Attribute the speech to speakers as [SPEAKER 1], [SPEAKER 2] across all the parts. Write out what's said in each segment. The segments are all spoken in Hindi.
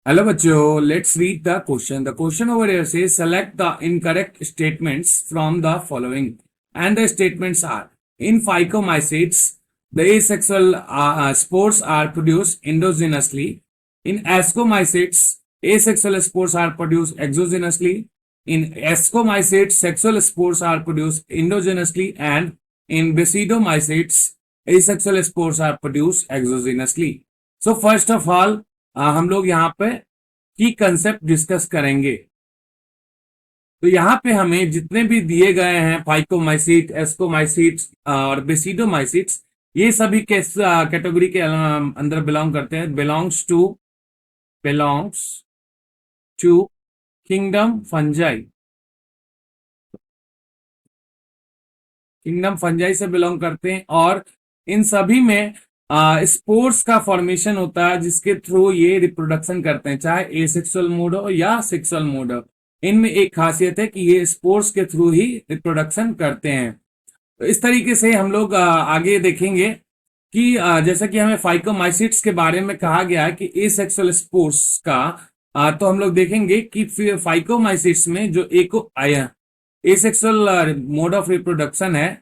[SPEAKER 1] Hello, bachcho. Let's read the question. The question over here says select the incorrect statements from the following. And the statements are in phycomycetes, the asexual spores are produced endogenously. In ascomycetes, asexual spores are produced exogenously. In ascomycetes, sexual spores are produced endogenously. And in basidomycetes, asexual spores are produced exogenously. So first of all, हम लोग यहाँ पे की कंसेप्ट डिस्कस करेंगे। तो यहाँ पे हमें जितने भी दिए गए हैं फाइकोमाइसिट, एस्कोमाइसिट और बेसिडोमाइसिट्स, ये सभी किस कैटेगरी के अंदर बिलोंग करते हैं? Belongs to kingdom fungi. Kingdom fungi से बिलोंग करते हैं और इन सभी में स्पोर्स का फॉर्मेशन होता है जिसके थ्रू ये रिप्रोडक्शन करते हैं, चाहे एसेक्सुअल मोड हो या सेक्सुअल मोड हो। इनमें एक खासियत है कि ये स्पोर्स के थ्रू ही रिप्रोडक्शन करते हैं। तो इस तरीके से हम लोग आगे देखेंगे कि जैसा कि हमें फाइकोमाइसिट्स के बारे में कहा गया है कि एसेक्सुअल स्पोर्स का, तो हम लोग देखेंगे कि फाइकोमाइसिट्स में जो एक एसेक्सुअल मोड ऑफ रिप्रोडक्शन है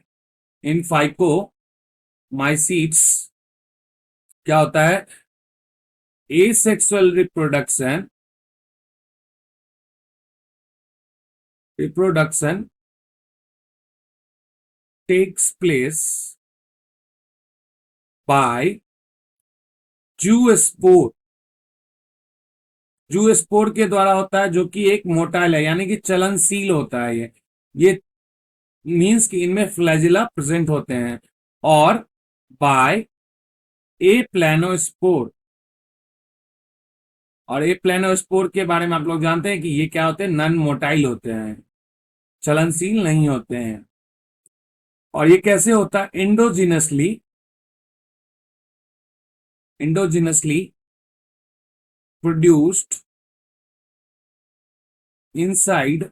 [SPEAKER 1] इन फाइकोमाइसिट्स, क्या होता है? Asexual reproduction takes place by zoospore. Zoospore के द्वारा होता है, जो कि एक मोटाइल है, यानी कि चलनशील होता है। ये मीन्स कि इनमें फ्लैजिला प्रेजेंट होते हैं। और बाय ए प्लानोस्पोर, और ए प्लानोस्पोर के बारे में आप लोग जानते हैं कि ये क्या होते हैं? नॉन मोटाइल होते हैं, चलनशील नहीं होते हैं। और ये कैसे होता है? इंडोजिनसली प्रोड्यूस्ड इनसाइड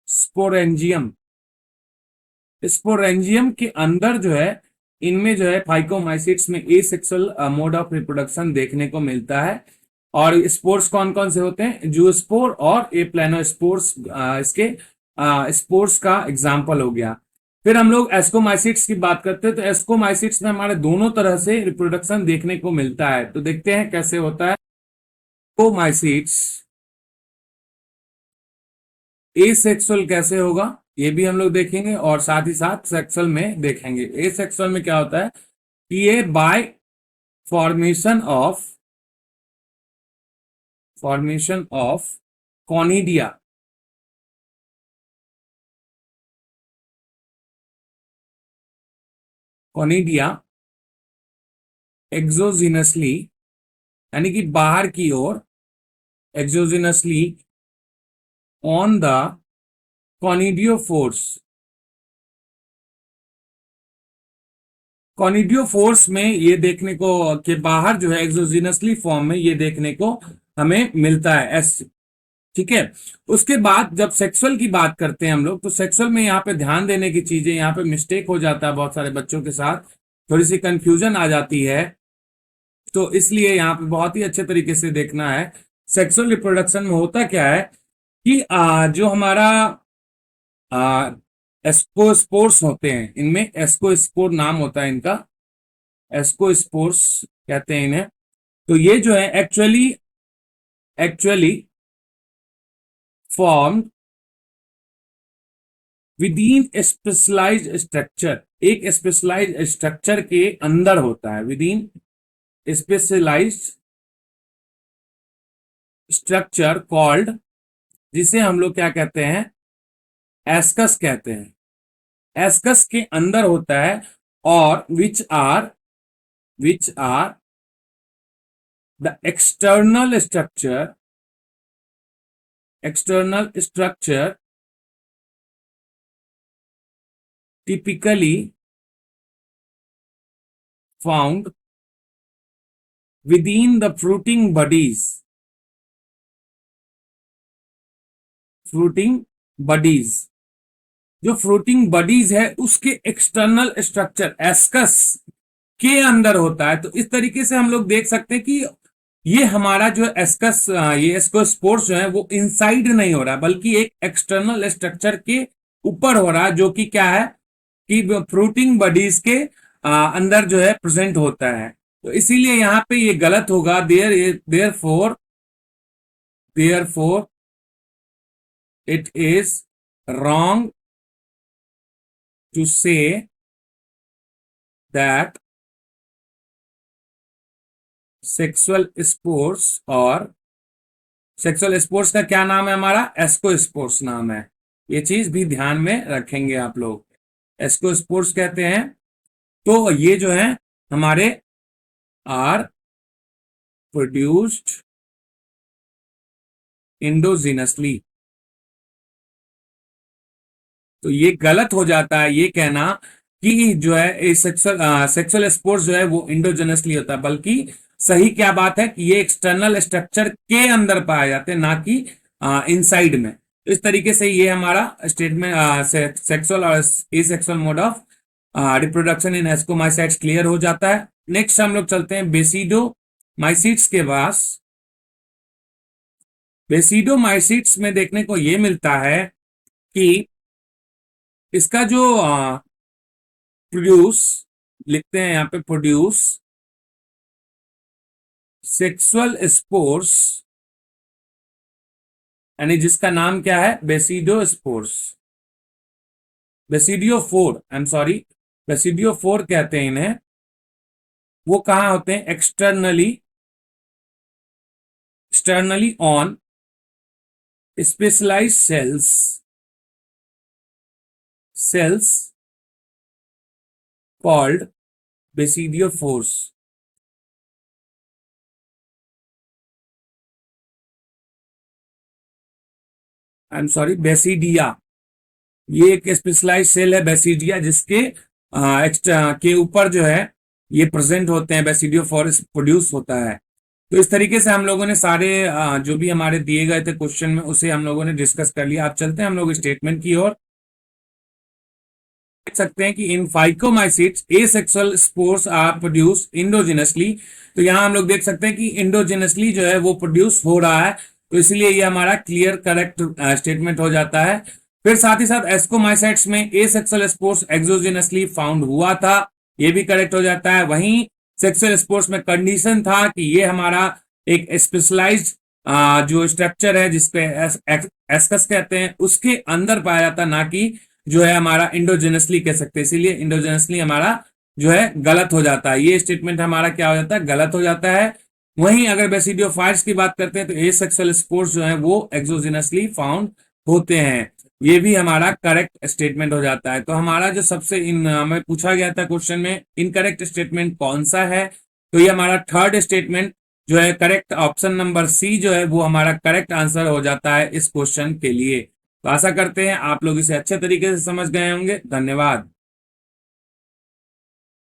[SPEAKER 1] स्पोरेंजियम। स्पोरेंजियम के अंदर जो है, इनमें जो है फाइकोमाइसिट्स में एसेक्सुअल मोड ऑफ रिप्रोडक्शन देखने को मिलता है। और स्पोर्स कौन कौन से होते हैं? जूस्पोर और ए प्लानोस्पोर्स इसके स्पोर्स का एग्जाम्पल हो गया। फिर हम लोग एस्कोमाइसिट्स की बात करते हैं, तो एस्कोमाइसिट्स में हमारे दोनों तरह से रिप्रोडक्शन देखने को मिलता है। तो देखते हैं कैसे होता है। एस्कोमाइसिट्स एसेक्सुअल कैसे होगा, ये भी हम लोग देखेंगे और साथ ही साथ सेक्सुअल में देखेंगे। एसेक्सुअल में क्या होता है कि ये by formation of conidia. Conidia exogenously, यानी कि बाहर की ओर, एक्सोजिनसली ऑन द कॉनिडियोफोर्स। कॉनिडियोफोर्स में ये देखने को के बाहर जो है एक्सोजिनसली फॉर्म में ये देखने को हमें मिलता है एस। ठीक है। उसके बाद जब सेक्सुअल की बात करते हैं हम लोग, तो सेक्सुअल में यहाँ पे ध्यान देने की चीजें, यहाँ पे मिस्टेक हो जाता है बहुत सारे बच्चों के साथ, थोड़ी सी कंफ्यूजन आ जाती है। तो इसलिए यहाँ पे बहुत ही अच्छे तरीके से देखना है। सेक्सुअल रिप्रोडक्शन में होता क्या है कि जो हमारा एस्कोस्पोर्स होते हैं, इनमें एस्कोस्पोर नाम होता है इनका, एस्कोस्पोर्स कहते हैं इन्हें। तो ये जो है actually formed within specialised structure, एक स्पेशलाइज्ड स्ट्रक्चर के अंदर होता है, विदिन स्पेशलाइज्ड स्ट्रक्चर कॉल्ड, जिसे हम लोग क्या कहते हैं? एस्कस कहते हैं। एस्कस के अंदर होता है। और which are the external structure typically found within the fruiting bodies। जो फ्रूटिंग बडीज है उसके एक्सटर्नल स्ट्रक्चर एस्कस के अंदर होता है। तो इस तरीके से हम लोग देख सकते हैं कि ये हमारा जो एस्कस ये एस्कोस्पोर्स जो है वो इनसाइड नहीं हो रहा बल्कि एक एक्सटर्नल स्ट्रक्चर के ऊपर हो रहा है, जो कि क्या है कि फ्रूटिंग बॉडीज के अंदर जो है प्रेजेंट होता है। तो इसीलिए यहाँ पे ये गलत होगा। Therefore it is wrong to say that sexual sports और सेक्सुअल स्पोर्ट्स का क्या नाम है हमारा, एस्को स्पोर्ट्स नाम है। ये चीज भी ध्यान में रखेंगे आप लोग, एस्को स्पोर्ट्स कहते हैं। तो ये जो है हमारे आर प्रोड्यूस्ड इंडोजिनसली। तो ये गलत हो जाता है ये कहना कि जो है सेक्सुअल स्पोर्ट्स जो है वो इंडोजेनसली होता है, बल्कि सही क्या बात है कि ये एक्सटर्नल स्ट्रक्चर के अंदर पाए जाते हैं, ना कि इनसाइड में। इस तरीके से ये हमारा स्टेटमेंट सेक्सुअल और asexual mode of reproduction in ascomycetes clear हो जाता है। नेक्स्ट हम लोग चलते हैं बेसिडोमाइसिट्स के पास। बेसिडोमाइसिट्स में देखने को ये मिलता है कि इसका जो प्रोड्यूस लिखते हैं यहाँ पे, प्रोड्यूस सेक्सुअल स्पोर्स, यानी जिसका नाम क्या है basidiospores, basidiophore, I am sorry, basidiophore कहते हैं इन्हें। वो कहाँ होते हैं, externally on specialised cells called basidiophores. I am sorry, basidia. ये एक स्पेशलाइज सेल है बेसिडिया, जिसके के ऊपर जो है ये प्रेजेंट होते हैं, बेसिडियोफोर्स प्रोड्यूस होता है। तो इस तरीके से हम लोगों ने सारे जो भी हमारे दिए गए थे क्वेश्चन में उसे हम लोगों ने डिस्कस कर लिया। आप चलते हैं हम लोग स्टेटमेंट की ओर। देख सकते हैं कि in phycomycetes asexual spores are produce endogenously. तो यहां हम लोग देख सकते हैं कि इंडोजिनसली जो है वो प्रोड्यूस हो रहा है, तो इसलिए ये हमारा क्लियर करेक्ट स्टेटमेंट हो जाता है। फिर साथ ही साथ एस्कोमाइसाइट्स में एसेक्सुअल स्पोर्स एक्सोजिनसली फाउंड हुआ था, ये भी करेक्ट हो जाता है। वहीं सेक्सुअल स्पोर्ट्स में कंडीशन था कि ये हमारा एक स्पेशलाइज्ड जो स्ट्रक्चर है जिसपे एस्कस कहते हैं उसके अंदर पाया जाता, ना कि जो है हमारा इंडोजेनसली कह सकते हैं। इसीलिए इंडोजेनसली हमारा जो है गलत हो जाता है, ये स्टेटमेंट हमारा क्या हो जाता है, गलत हो जाता है। वहीं अगर बेसिडियोफाइट्स की बात करते हैं तो एसेक्सुअल स्पोर्स जो है वो एक्सोजिनसली फाउंड होते हैं, ये भी हमारा करेक्ट स्टेटमेंट हो जाता है। तो हमारा जो सबसे हमें पूछा गया था क्वेश्चन में इनकरेक्ट स्टेटमेंट कौन सा है, तो ये हमारा थर्ड स्टेटमेंट जो है करेक्ट, ऑप्शन नंबर सी जो है वो हमारा करेक्ट आंसर हो जाता है इस क्वेश्चन के लिए। तो आशा करते हैं आप लोग इसे अच्छे तरीके से समझ गए होंगे। धन्यवाद।